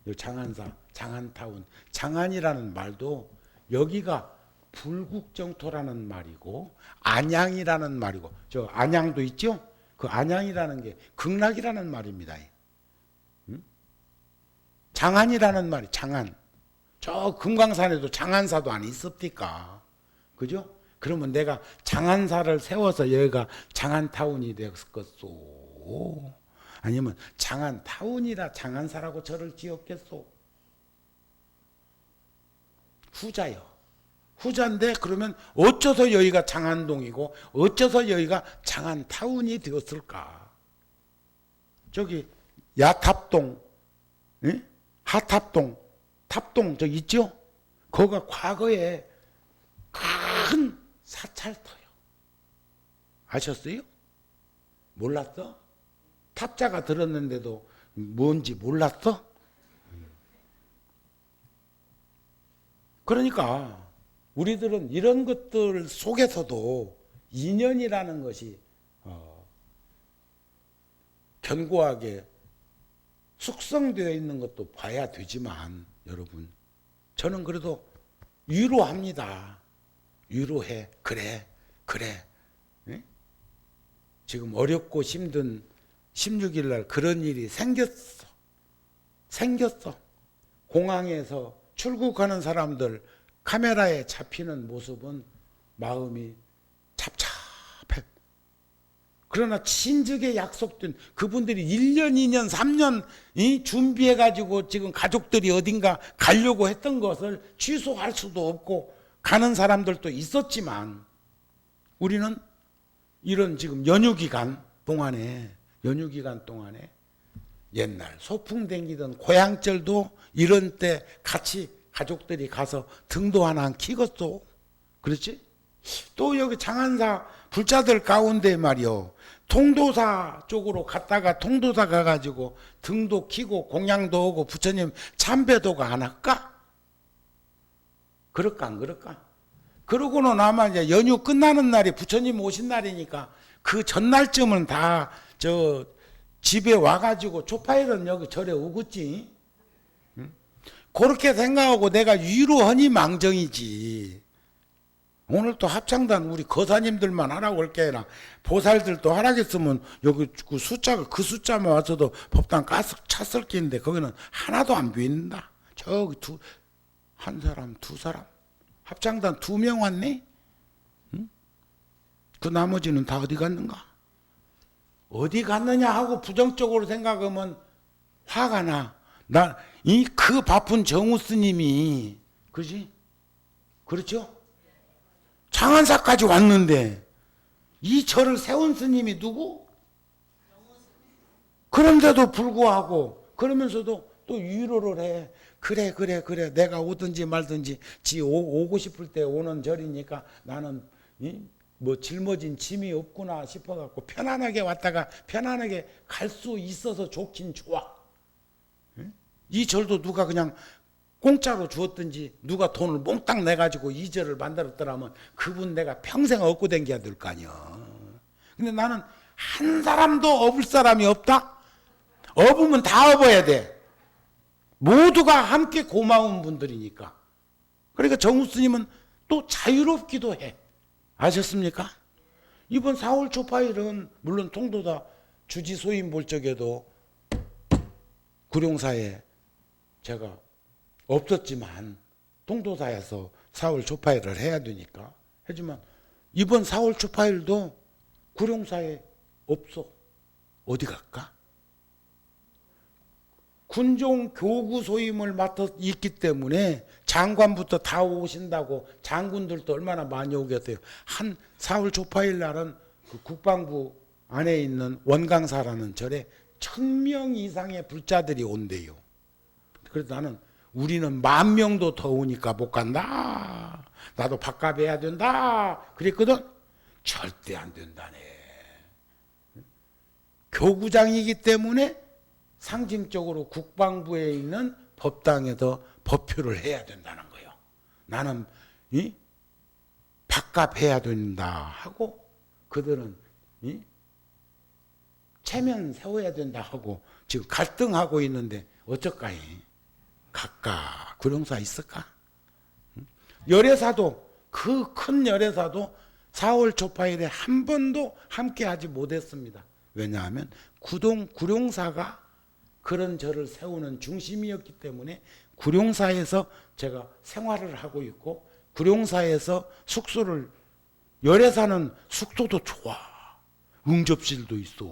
요 장안사 장안타운 장안이라는 말도 여기가 불국정토라는 말이고 안양이라는 말이고 저 안양도 있죠. 그 안양이라는 게 극락이라는 말입니다. 장안이라는 말이 장안 저 금강산에도 장안사도 안 있습니까? 그죠? 그러면 내가 장안사를 세워서 여기가 장안타운이 되었겠소? 아니면 장안타운이라 장안사라고 절을 지었겠소? 후자요. 후자인데 그러면 어째서 여기가 장안동이고 어째서 여기가 장안타운이 되었을까? 저기 야탑동, 예? 하탑동, 탑동 저기 있죠? 거기가 과거에 큰 사찰터요. 아셨어요? 몰랐어? 탑자가 들었는데도 뭔지 몰랐어? 그러니까 우리들은 이런 것들 속에서도 인연이라는 것이 견고하게 숙성되어 있는 것도 봐야 되지만 여러분 저는 그래도 위로합니다. 위로해. 그래. 네? 지금 어렵고 힘든 16일 날 그런 일이 생겼어. 공항에서 출국하는 사람들 카메라에 잡히는 모습은 마음이 잡잡해. 그러나 친직에 약속된 그분들이 1년, 2년, 3년 준비해가지고 지금 가족들이 어딘가 가려고 했던 것을 취소할 수도 없고 가는 사람들도 있었지만 우리는 이런 지금 연휴 기간 동안에 옛날 소풍 댕기던 고향절도 이런 때 같이 가족들이 가서 등도 하나 키겠소. 그렇지? 또 여기 장안사 불자들 가운데 말이요. 통도사 쪽으로 갔다가 통도사 가가지고 등도 키고 공양도 오고 부처님 참배도가 안 할까? 그럴까 안 그럴까? 그러고는 아마 이제 연휴 끝나는 날이 부처님 오신 날이니까 그 전날쯤은 다 저 집에 와가지고 초파일은 여기 절에 오겠지. 응? 그렇게 생각하고 내가 위로하니 망정이지. 오늘 또 합창단 우리 거사님들만 하라고 할 게 아니라 보살들도 하라겠으면 여기 그 숫자가 그 숫자만 와서도 법당 찼을 끼인데 거기는 하나도 안 보인다. 저기 한 사람 두 사람 합창단 2명 왔네. 응? 그 나머지는 다 어디 갔는가? 어디 갔느냐 하고 부정적으로 생각하면 화가 나. 그 바쁜 정우 스님이 그지? 그렇죠? 장안사까지 왔는데 이 절을 세운 스님이 누구? 그런데도 불구하고 그러면서도 또 위로를 해. 그래 내가 오든지 말든지 지 오고 싶을 때 오는 절이니까 나는 뭐 짊어진 짐이 없구나 싶어갖고 편안하게 왔다가 편안하게 갈 수 있어서 좋긴 좋아. 이 절도 누가 그냥 공짜로 주었든지 누가 돈을 몽땅 내가지고 이 절을 만들었더라면 그분 내가 평생 업고 댕겨야 될 거 아니야. 근데 나는 한 사람도 업을 사람이 없다? 업으면 다 업어야 돼. 모두가 함께 고마운 분들이니까. 그러니까 정우 스님은 또 자유롭기도 해. 아셨습니까? 이번 4월 초파일은 물론 통도다 주지소임 볼 적에도 구룡사에 제가 없었지만 통도사에서 4월 초파일을 해야 되니까 하지만 이번 4월 초파일도 구룡사에 없어. 어디 갈까? 군종 교구 소임을 맡아 있기 때문에 장관부터 다 오신다고 장군들도 얼마나 많이 오겠어요. 한 4월 초파일 날은 그 국방부 안에 있는 원강사라는 절에 1000명 이상의 불자들이 온대요. 그래서 나는 우리는 10,000명도 더 오니까 못 간다. 나도 밥값 해야 된다. 그랬거든. 절대 안 된다네. 교구장이기 때문에 상징적으로 국방부에 있는 법당에서 법표를 해야 된다는 거예요. 나는 밥값 해야 된다 하고 그들은 체면 세워야 된다 하고 지금 갈등하고 있는데 어쩔까요? 각각 구룡사 있을까? 열애사도 그 큰 열애사도 4월 초파일에 한 번도 함께하지 못했습니다. 왜냐하면 구룡사가 그런 절을 세우는 중심이었기 때문에 구룡사에서 제가 생활을 하고 있고 구룡사에서 숙소를 열애사는 숙소도 좋아. 응접실도 있어.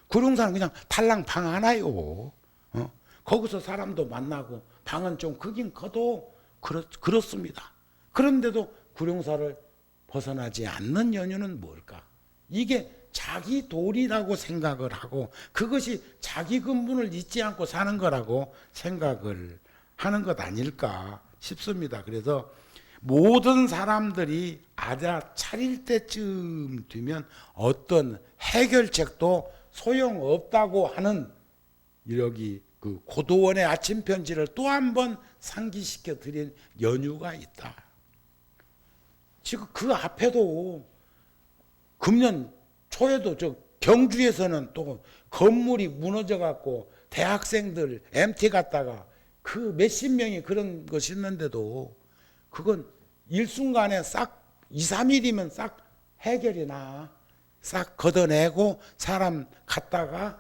구룡사는 그냥 달랑 방 하나요. 거기서 사람도 만나고 방은 좀 크긴 커도 그렇습니다. 그런데도 구룡사를 벗어나지 않는 연유는 뭘까? 이게 자기 도리라고 생각을 하고 그것이 자기 근본을 잊지 않고 사는 거라고 생각을 하는 것 아닐까 싶습니다. 그래서 모든 사람들이 차릴 때쯤 되면 어떤 해결책도 소용없다고 하는 여기 그 고도원의 아침 편지를 또 한 번 상기시켜 드린 연유가 있다. 지금 그 앞에도 금년 초에도 저 경주에서는 또 건물이 무너져 갖고 대학생들 MT 갔다가 그 몇십 명이 그런 것이 있는데도 그건 일순간에 싹 2, 3일이면 싹 해결이 나. 싹 걷어내고 사람 갔다가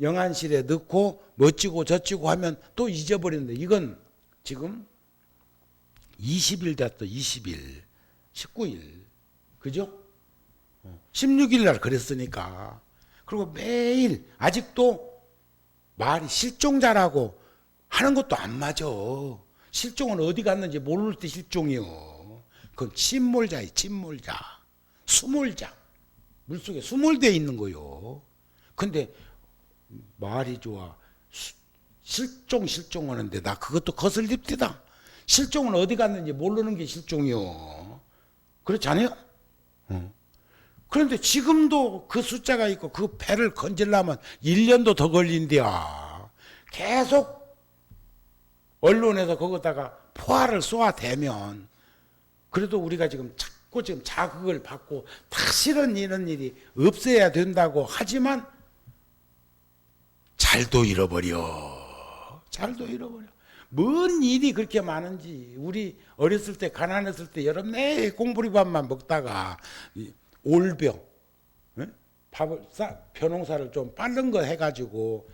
영안실에 넣고 멋지고 저찌고 하면 또 잊어버리는데 이건 지금 20일 됐어. 20일 19일 그죠? 16일 날 그랬으니까 그리고 매일 아직도 말이 실종자라고 하는 것도 안 맞아. 실종은 어디 갔는지 모를 때 실종이요. 그건 침몰자예요. 침몰자. 수몰자. 물속에 수몰되어 있는 거요. 근데 말이 좋아. 실종하는데 나 그것도 거슬립디다. 실종은 어디 갔는지 모르는 게 실종이요. 그렇지 않아요? 그런데 지금도 그 숫자가 있고 그 배를 건지려면 1년도 더 걸린대야. 계속 언론에서 거기다가 포화를 쏘아대면 그래도 우리가 지금 자꾸 지금 자극을 받고 다시는 이런 일이 없어야 된다고 하지만 잘도 잃어버려. 잘도 잃어버려. 뭔 일이 그렇게 많은지 우리 어렸을 때 가난했을 때 여름 내내 공부리밥만 먹다가 올병 밥을 벼농사를 좀 빠른 거 해가지고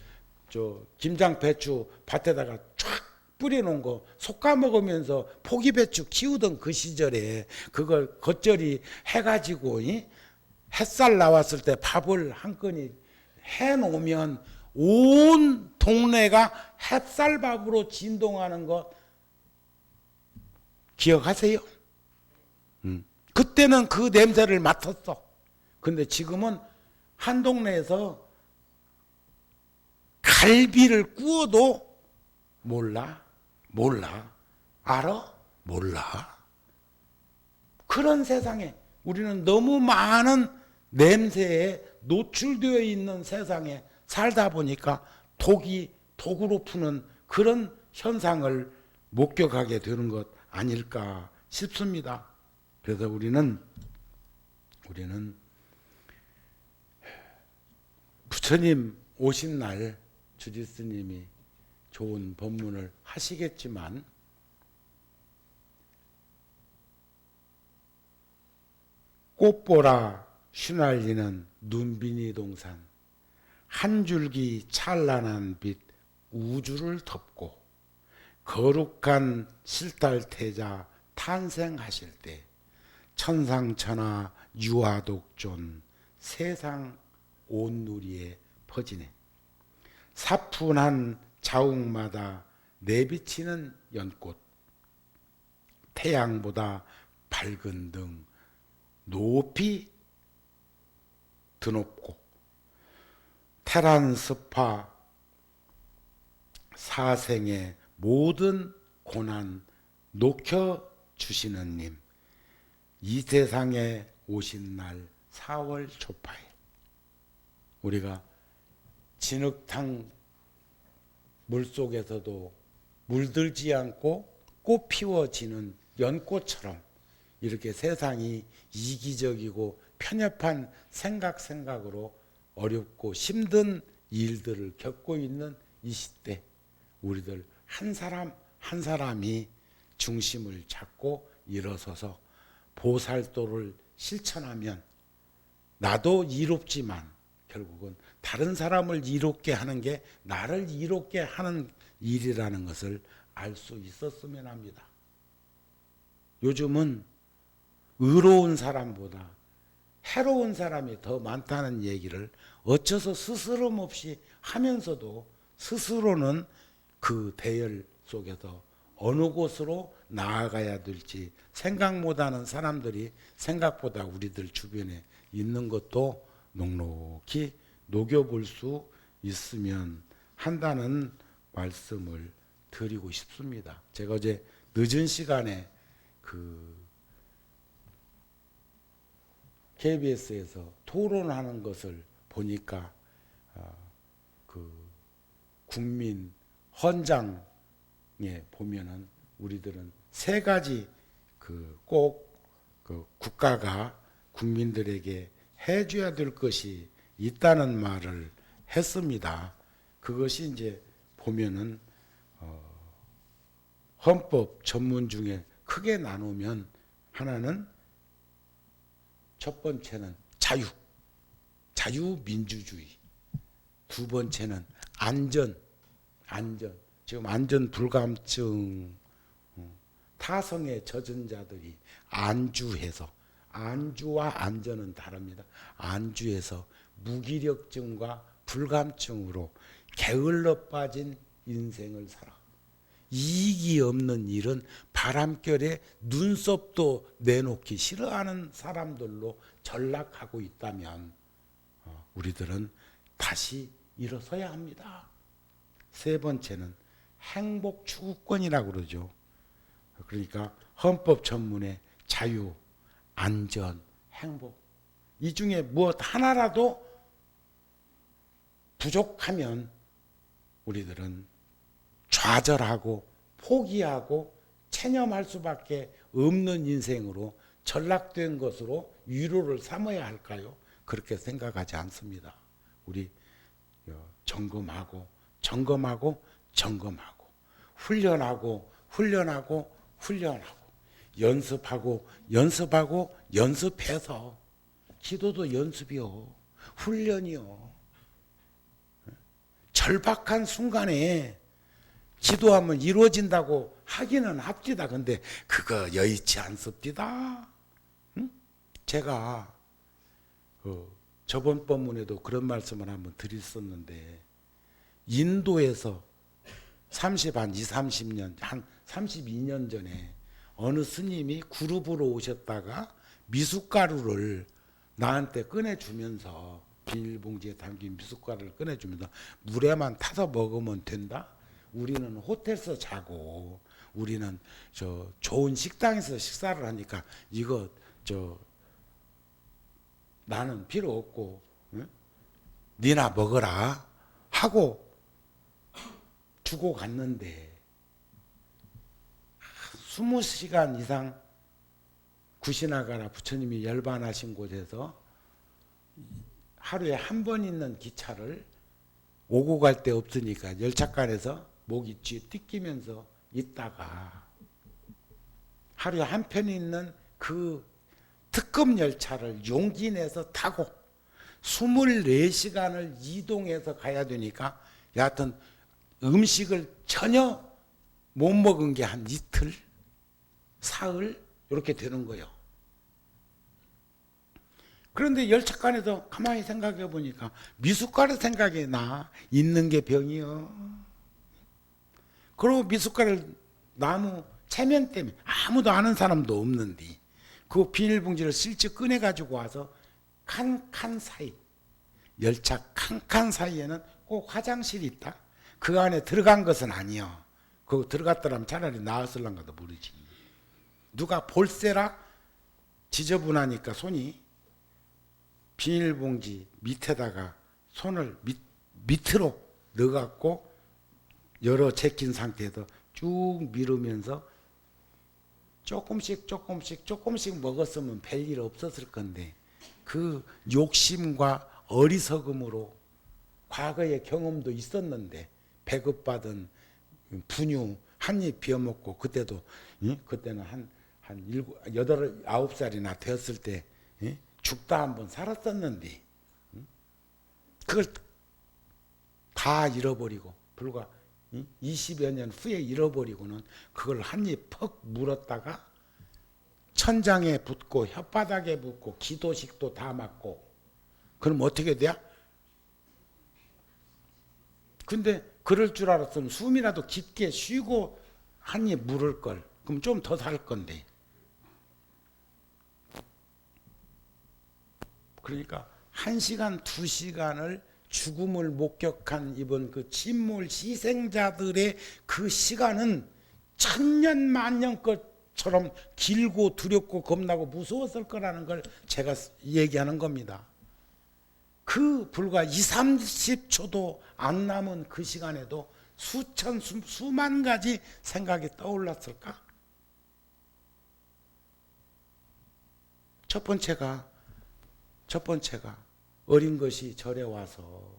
저 김장 배추 밭에다가 쫙 뿌려놓은 거 솎아 먹으면서 포기 배추 키우던 그 시절에 그걸 겉절이 해가지고 햇살 나왔을 때 밥을 한 건이 해놓으면 온 동네가 햇살밥으로 진동하는 거 기억하세요? 그때는 그 냄새를 맡았어. 근데 지금은 한 동네에서 갈비를 구워도 몰라. 알아? 몰라. 그런 세상에 우리는 너무 많은 냄새에 노출되어 있는 세상에 살다 보니까 독으로 푸는 그런 현상을 목격하게 되는 것 아닐까 싶습니다. 그래서 우리는 부처님 오신 날 주지스님이 좋은 법문을 하시겠지만 꽃보라 휘날리는 눈비니 동산, 한 줄기 찬란한 빛 우주를 덮고 거룩한 실달태자 탄생하실 때 천상천하 유아독존 세상 온누리에 퍼지네. 사뿐한 자욱마다 내비치는 연꽃, 태양보다 밝은 등 높이 드높고 테란스파 사생의 모든 고난 녹여주시는 님, 이 세상에 오신 날 4월 초파일 우리가 진흙탕 물속에서도 물들지 않고 꽃 피워지는 연꽃처럼 이렇게 세상이 이기적이고 편협한 생각으로 어렵고 힘든 일들을 겪고 있는 이 시대, 우리들 한 사람 한 사람이 중심을 잡고 일어서서 보살도를 실천하면 나도 이롭지만 결국은 다른 사람을 이롭게 하는 게 나를 이롭게 하는 일이라는 것을 알 수 있었으면 합니다. 요즘은 의로운 사람보다 해로운 사람이 더 많다는 얘기를 어째서 스스럼 없이 하면서도 스스로는 그 대열 속에서 어느 곳으로 나아가야 될지 생각 못하는 사람들이 생각보다 우리들 주변에 있는 것도 넉넉히 녹여볼 수 있으면 한다는 말씀을 드리고 싶습니다. 제가 어제 늦은 시간에 KBS에서 토론하는 것을 보니까 국민 헌장에 보면은 우리들은 세 가지 꼭 국가가 국민들에게 해줘야 될 것이 있다는 말을 했습니다. 그것이 이제 보면은 헌법 전문 중에 크게 나누면 하나는 첫 번째는 자유민주주의, 두 번째는 안전. 지금 안전 불감증 타성에 젖은 자들이 안주해서, 안주와 안전은 다릅니다. 안주해서 무기력증과 불감증으로 게을러 빠진 인생을 살아. 이익이 없는 일은 바람결에 눈썹도 내놓기 싫어하는 사람들로 전락하고 있다면 우리들은 다시 일어서야 합니다. 세 번째는 행복 추구권이라고 그러죠. 그러니까 헌법 전문의 자유, 안전, 행복, 이 중에 무엇 하나라도 부족하면 우리들은 좌절하고 포기하고 체념할 수밖에 없는 인생으로 전락된 것으로 위로를 삼아야 할까요? 그렇게 생각하지 않습니다. 우리 점검하고 훈련하고 연습해서 기도도 연습이요, 훈련이요. 절박한 순간에 기도하면 이루어진다고 하기는 합디다. 근데 그거 여의치 않습니다. 응? 제가 저번 법문에도 그런 말씀을 한번 드렸었는데, 인도에서 한 30년, 한 32년 전에 어느 스님이 그룹으로 오셨다가 미숫가루를 나한테 꺼내주면서, 비닐봉지에 담긴 미숫가루를 꺼내주면서 물에만 타서 먹으면 된다? 우리는 호텔에서 자고 우리는 좋은 식당에서 식사를 하니까 이거 나는 필요 없고, 응? 니나 먹어라 하고 주고 갔는데 20시간 이상 구시나가라 부처님이 열반하신 곳에서 하루에 한 번 있는 기차를 오고 갈 데 없으니까 열차간에서 목이 찢기면서 있다가 하루에 한 편 있는 그 특급 열차를 용기 내서 타고 24시간을 이동해서 가야 되니까 여하튼 음식을 전혀 못 먹은 게 한 이틀, 사흘 이렇게 되는 거예요. 그런데 열차간에서 가만히 생각해 보니까 미숫가루 생각이 나. 있는 게 병이요. 그리고 미숫가루 나무 체면 때문에 아무도 아는 사람도 없는데 그 비닐봉지를 슬쩍 꺼내 가지고 와서 칸칸 사이, 열차 칸칸 사이에는 꼭 화장실이 있다. 그 안에 들어간 것은 아니요. 그 들어갔더라면 차라리 나았을랑가도 모르지. 누가 볼세라 지저분하니까 손이 비닐봉지 밑에다가 손을 밑으로 넣어갖고 열어 제낀 상태에서 쭉 미루면서 조금씩 먹었으면 별일 없었을 건데 그 욕심과 어리석음으로 과거의 경험도 있었는데 배급받은 분유 한 입 비워먹고 그때도 그때는 한 7, 8, 9살이나 되었을 때 죽다 한번 살았었는데 그걸 다 잃어버리고 불과 20여 년 후에 잃어버리고는 그걸 한 입 퍽 물었다가 천장에 붙고 혓바닥에 붙고 기도식도 다 맞고 그럼 어떻게 돼요? 근데 그럴 줄 알았으면 숨이라도 깊게 쉬고 한 입 물을 걸. 그럼 좀 더 살 건데. 그러니까 1시간, 2시간을 죽음을 목격한 이번 그 침몰 희생자들의 그 시간은 천년 만년 것처럼 길고 두렵고 겁나고 무서웠을 거라는 걸 제가 얘기하는 겁니다. 그 불과 20, 30초도 안 남은 그 시간에도 수만 가지 생각이 떠올랐을까? 첫 번째가 어린 것이 절에 와서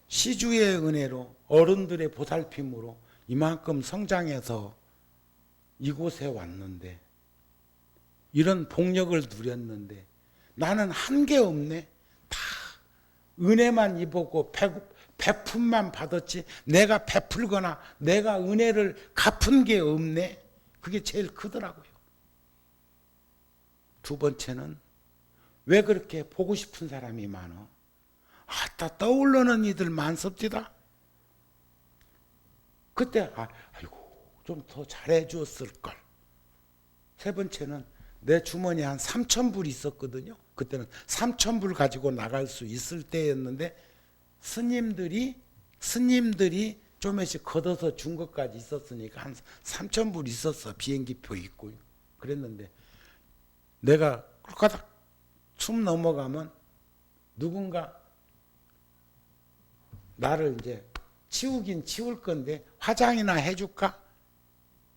시주의 은혜로 어른들의 보살핌으로 이만큼 성장해서 이곳에 왔는데 이런 복력을 누렸는데 나는 한 게 없네. 다 은혜만 입었고 베품만 받았지 내가 베풀거나 내가 은혜를 갚은 게 없네. 그게 제일 크더라고요. 두 번째는 왜 그렇게 보고 싶은 사람이 많어? 아따 떠올르는 이들 많습니다. 그때 아이고 좀 더 잘해줬을걸. 세 번째는 내 주머니에 한 3,000불 있었거든요. 그때는 3,000불 가지고 나갈 수 있을 때였는데 스님들이 조금씩 걷어서 준 것까지 있었으니까 한 3,000불 있었어. 비행기표 있고 그랬는데 내가 꿀까닥 숨 넘어가면 누군가 나를 이제 치우긴 치울 건데 화장이나 해줄까?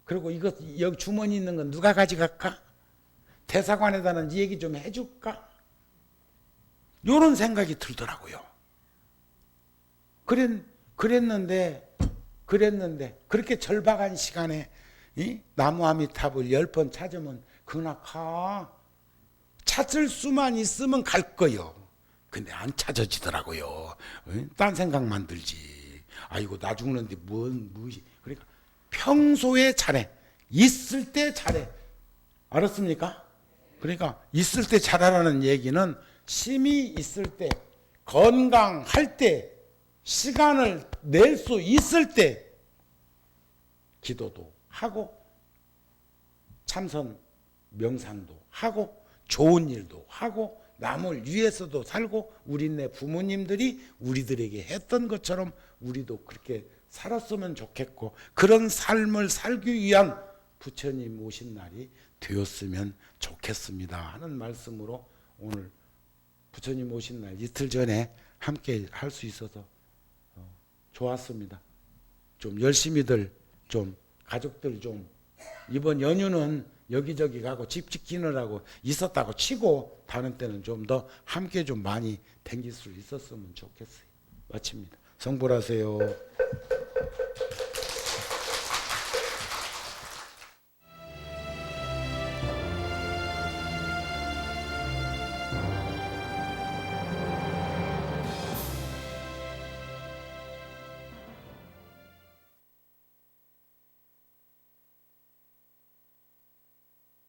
그리고 이거 여기 주머니 있는 건 누가 가져갈까? 대사관에다는 네 얘기 좀 해줄까? 이런 생각이 들더라고요. 그랬는데 그렇게 절박한 시간에 나무 아미탑을 10번 찾으면 그나가 찾을 수만 있으면 갈 거요. 근데 안 찾아지더라고요. 딴 생각만 들지. 아이고 나 죽는데 무엇이. 그러니까 평소에 잘해. 있을 때 잘해. 알았습니까? 그러니까 있을 때 잘하라는 얘기는 심히 있을 때 건강할 때 시간을 낼 수 있을 때 기도도 하고 참선 명상도 하고 좋은 일도 하고 남을 위해서도 살고 우리네 부모님들이 우리들에게 했던 것처럼 우리도 그렇게 살았으면 좋겠고 그런 삶을 살기 위한 부처님 오신 날이 되었으면 좋겠습니다 하는 말씀으로 오늘 부처님 오신 날 이틀 전에 함께 할 수 있어서 좋았습니다. 좀 열심히들 좀 가족들 좀 이번 연휴는 여기저기 가고 집 지키느라고 있었다고 치고 다른 때는 좀 더 함께 좀 많이 댕길 수 있었으면 좋겠어요. 마칩니다. 성불하세요.